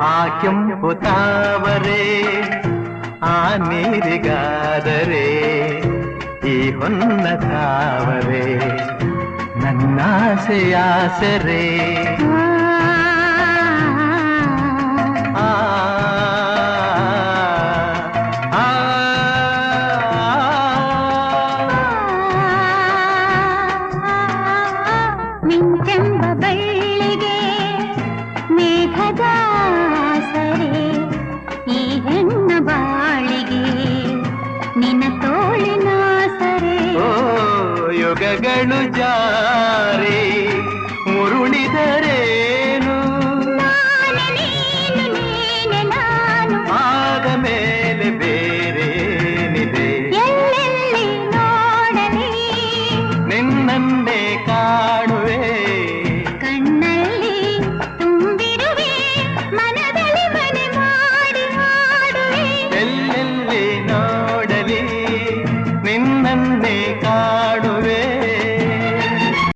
ಆ ಕೆಂಪು ತಾವರೆ ಆ ನೀರಿಗಾದರೆ ಈ ಹೊನ್ನ ತಾವರೆ ನನ್ನಾಸೆಯಾಸರೆ ಮಿಂಚೆಂಬ ಬಳ್ಳಿಗೆ ಮೇಘದ ಸರೆ ಈ ಹೆಣ್ಣ ಬಾಳಿಗೆ ನಿನ್ನ ತೋಳಿನ ಸರೆ ಓ ಯುಗಗಳು ಜಾರಿ ಉರುಳಿದರೇನು ನಾನು ಆದ ಮೇಲೆ ಬೇರೇನಿದೆ ಎಲ್ಲೆಲ್ಲಿ ನೋಡಲಿ ನಿನ್ನನ್ನೇ ಕಾಣುವೆ ಕಣ್ಣಲ್ಲಿ ತುಂಬಿರುವೆ ಮನದಲ್ಲಿ ಮನೆ ಮಾಡಿ ಹಾಡುವೆ ಎಲ್ಲೆಲ್ಲಿ ನೋಡಲಿ ನಿನ್ನನ್ನೇ ಕಾಣುವೆ